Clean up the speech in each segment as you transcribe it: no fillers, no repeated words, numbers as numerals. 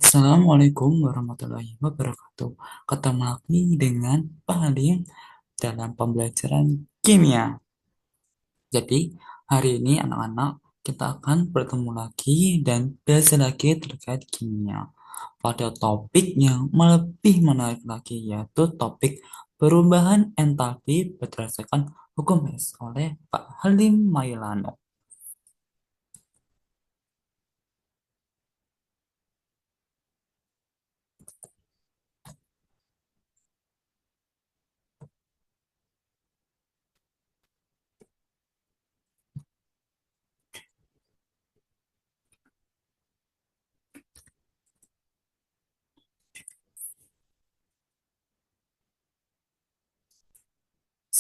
Assalamualaikum warahmatullahi wabarakatuh. Ketemu lagi dengan Pak Halim dalam pembelajaran kimia. Jadi, hari ini anak-anak kita akan bertemu lagi dan belajar lagi terkait kimia. Pada topik yang lebih menarik lagi yaitu topik perubahan entalpi berdasarkan hukum Hess oleh Pak Halim Mailano.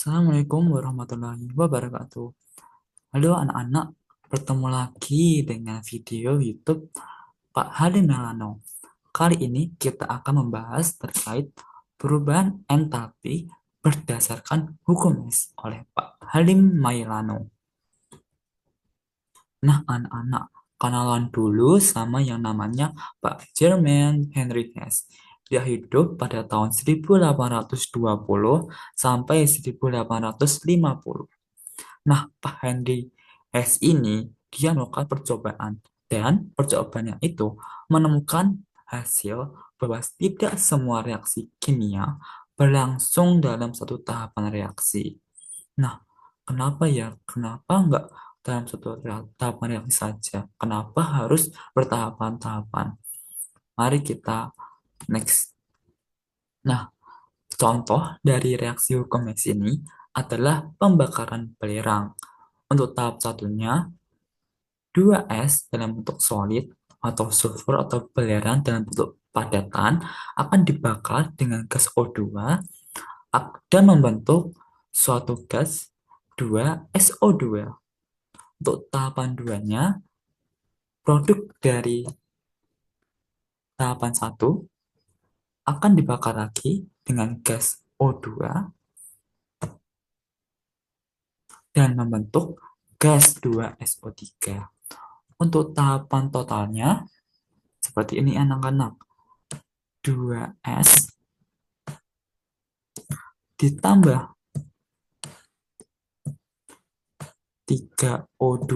Assalamualaikum warahmatullahi wabarakatuh. Halo anak-anak, bertemu lagi dengan video YouTube Pak Halim Melano. Kali ini kita akan membahas terkait perubahan entalpi berdasarkan hukum Hess oleh Pak Halim Mailano. Nah, anak-anak, kenalan dulu sama yang namanya Pak Germain Henry Hess. Dia hidup pada tahun 1820 sampai 1850. Nah, Pak Henry S. ini dia melakukan percobaan dan percobaannya itu menemukan hasil bahwa tidak semua reaksi kimia berlangsung dalam satu tahapan reaksi. Nah, kenapa ya? Kenapa enggak dalam satu tahapan reaksi saja? Kenapa harus bertahapan-tahapan? Mari kita next. Nah, contoh dari reaksi hukum X ini adalah pembakaran belerang. Untuk tahap satunya, 2S dalam bentuk solid atau sulfur atau belerang dalam bentuk padatan akan dibakar dengan gas O2 dan membentuk suatu gas 2SO2. Untuk tahapan 2-nya, produk dari tahapan satu akan dibakar lagi dengan gas O2 dan membentuk gas 2SO3. Untuk tahapan totalnya, seperti ini anak-anak. 2S ditambah 3O2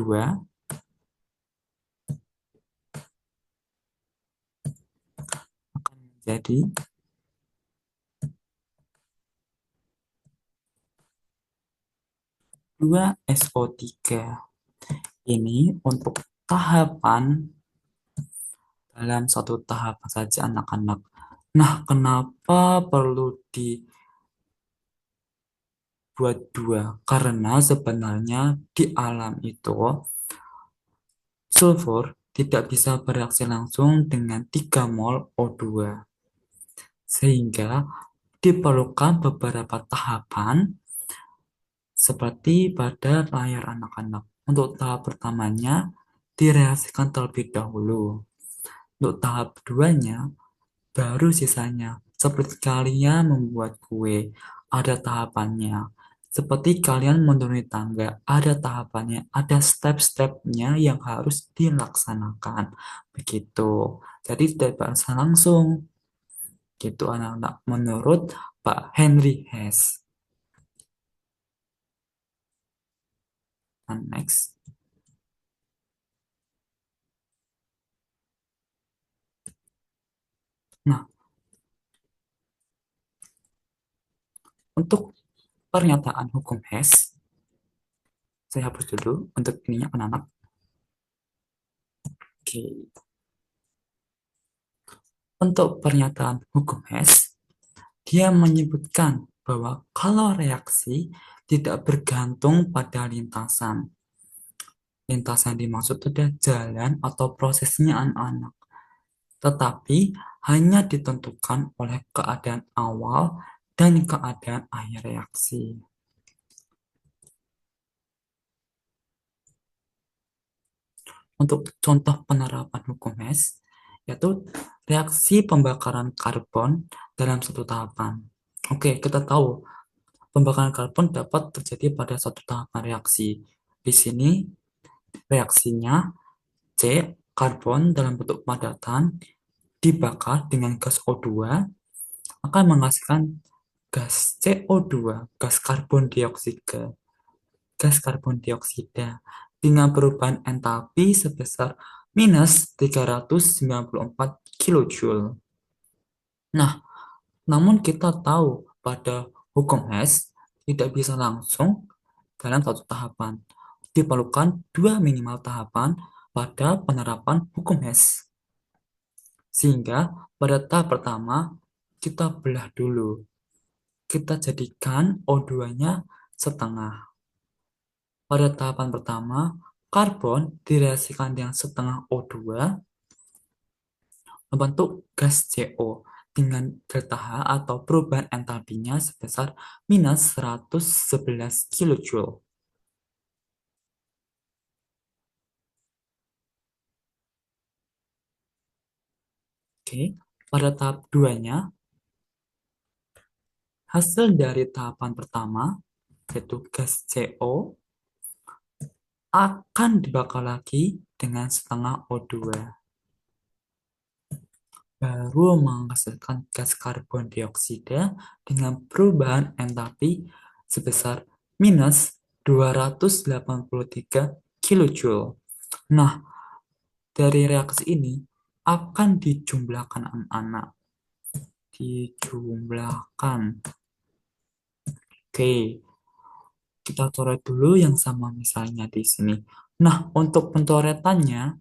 akan menjadi 2SO3. Ini untuk tahapan dalam satu tahapan saja anak-anak. Nah, kenapa perlu dibuat dua? Karena sebenarnya di alam itu sulfur tidak bisa bereaksi langsung dengan 3 mol O2. Sehingga diperlukan beberapa tahapan seperti pada layar anak-anak. Untuk tahap pertamanya direaksikan terlebih dahulu. Untuk tahap keduanya baru sisanya. Seperti kalian membuat kue, ada tahapannya. Seperti kalian menuruni tangga, ada tahapannya, ada step-stepnya yang harus dilaksanakan. Begitu. Jadi tidak bisa langsung. Gitu anak-anak. Menurut Pak Henry Hess. And next. Nah, untuk pernyataan hukum Hess, saya hapus dulu untuk ininya anak-anak. Oke. Untuk pernyataan hukum Hess, dia menyebutkan bahwa kalau reaksi tidak bergantung pada lintasan. Lintasan dimaksud adalah jalan atau prosesnya anak-anak. Tetapi hanya ditentukan oleh keadaan awal dan keadaan akhir reaksi. Untuk contoh penerapan hukum Hess, yaitu reaksi pembakaran karbon dalam satu tahapan. Oke, kita tahu pembakaran karbon dapat terjadi pada satu tahapan reaksi. Di sini reaksinya C, karbon dalam bentuk padatan dibakar dengan gas O2 akan menghasilkan gas CO2, gas karbon dioksida, dengan perubahan entalpi sebesar minus 394 kilojoule. Nah, namun kita tahu pada hukum Hess tidak bisa langsung dalam satu tahapan. Diperlukan dua minimal tahapan pada penerapan hukum Hess. Sehingga pada tahap pertama kita belah dulu. Kita jadikan O2-nya setengah. Pada tahapan pertama, karbon direaksikan dengan setengah O2 membentuk gas CO dengan delta H atau perubahan entalpinya sebesar minus 111 kilojoule. Oke, pada tahap 2-nya, hasil dari tahapan pertama, yaitu gas CO, akan dibakar lagi dengan setengah O2. Baru menghasilkan gas karbon dioksida dengan perubahan entalpi sebesar minus 283 kilojoule. Nah, dari reaksi ini akan dijumlahkan anak-anak. Dijumlahkan. Oke, kita coret dulu yang sama misalnya di sini. Nah, untuk pencoretannya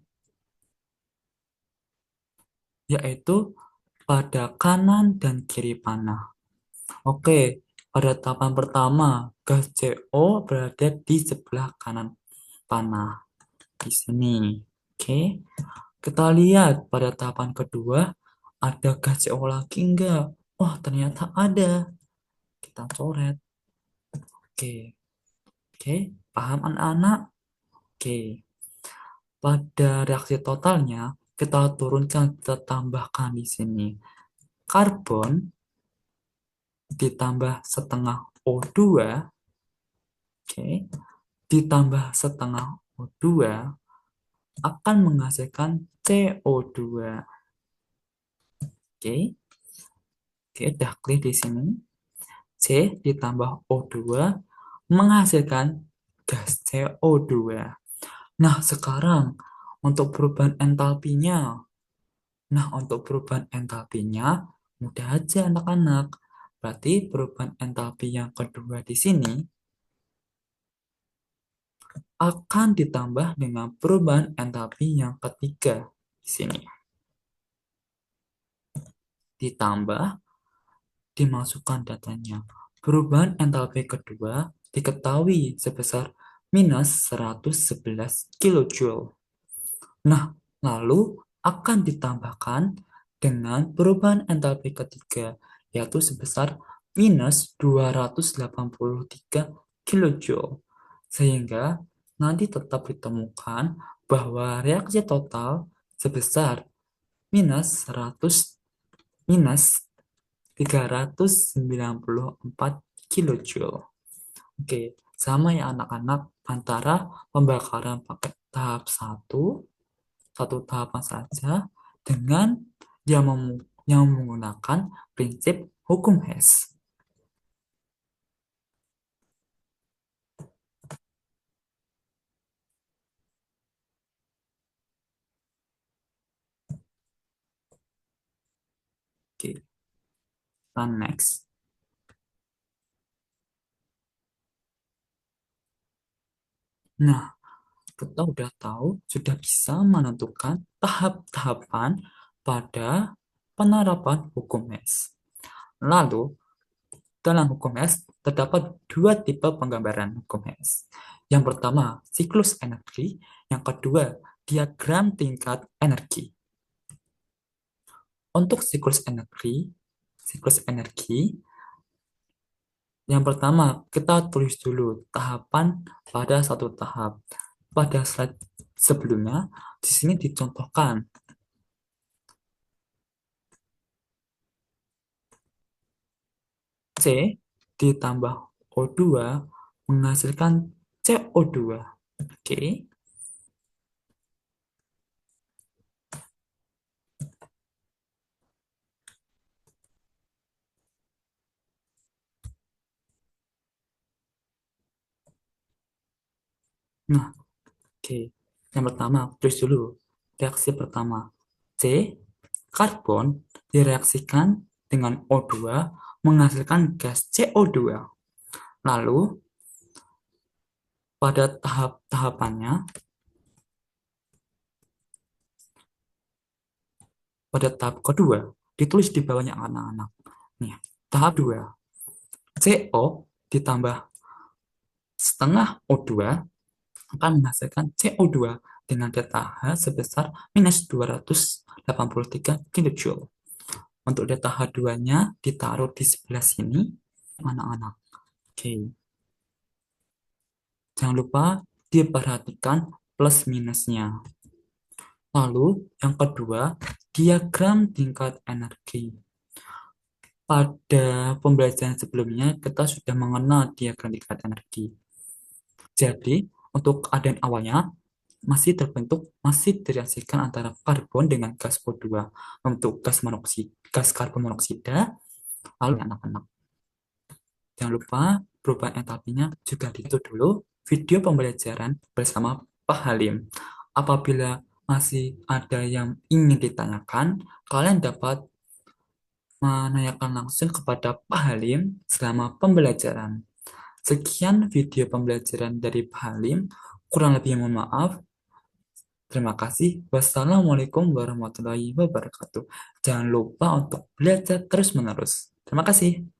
yaitu pada kanan dan kiri panah. Oke, pada tahapan pertama, gas CO berada di sebelah kanan panah. Di sini. Oke, kita lihat pada tahapan kedua, ada gas CO lagi enggak? Oh, ternyata ada. Kita coret. Oke, oke, paham anak-anak? Oke, pada reaksi totalnya, kita turunkan, kita tambahkan di sini. Karbon ditambah setengah O2, oke, ditambah setengah O2 akan menghasilkan CO2. Oke, oke, udah clear di sini. C ditambah O2 menghasilkan gas CO2. Nah, sekarang untuk perubahan entalpinya. Mudah aja anak-anak. Berarti perubahan entalpi yang kedua di sini akan ditambah dengan perubahan entalpi yang ketiga di sini. Ditambah, dimasukkan datanya. Perubahan entalpi kedua diketahui sebesar minus 111 kilojoule. Nah, lalu akan ditambahkan dengan perubahan entalpi ketiga, yaitu sebesar minus 283 kilojoule. Sehingga nanti tetap ditemukan bahwa reaksi total sebesar minus 100 minus 394 kilojoule. Oke, sama ya anak-anak antara pembakaran pakai tahap satu tahapan saja dengan yang menggunakan prinsip hukum Hess. Oke, kita next. Nah, kita udah tahu, sudah bisa menentukan tahap-tahapan pada penerapan hukum Hess. Lalu, dalam hukum Hess terdapat dua tipe penggambaran hukum Hess. Yang pertama, siklus energi. Yang kedua, diagram tingkat energi. Untuk siklus energi, yang pertama kita tulis dulu tahapan pada satu tahap. Pada slide sebelumnya, di sini dicontohkan C ditambah O2 menghasilkan CO2. Oke. Nah, oke. Yang pertama, tulis dulu. Reaksi pertama. C. Karbon direaksikan dengan O2 menghasilkan gas CO2. Lalu, pada tahap-tahapannya, pada tahap kedua, ditulis di bawahnya anak-anak. Nih, tahap 2. CO ditambah setengah O2 akan menghasilkan CO2 dengan delta H sebesar minus 283 kilojoule. Untuk delta H2-nya ditaruh di sebelah sini, anak-anak. Oke, jangan lupa diperhatikan plus minusnya. Lalu, yang kedua, diagram tingkat energi. Pada pembelajaran sebelumnya, kita sudah mengenal diagram tingkat energi. Jadi, untuk keadaan awalnya, masih direaksikan antara karbon dengan gas O2 membentuk gas karbon monoksida. Lalu anak-anak, jangan lupa perubahan entalpinya juga itu dulu video pembelajaran bersama Pak Halim. Apabila masih ada yang ingin ditanyakan, kalian dapat menanyakan langsung kepada Pak Halim selama pembelajaran. Sekian video pembelajaran dari Pak Halim. Kurang lebih mohon maaf. Terima kasih. Wassalamualaikum warahmatullahi wabarakatuh. Jangan lupa untuk belajar terus-menerus. Terima kasih.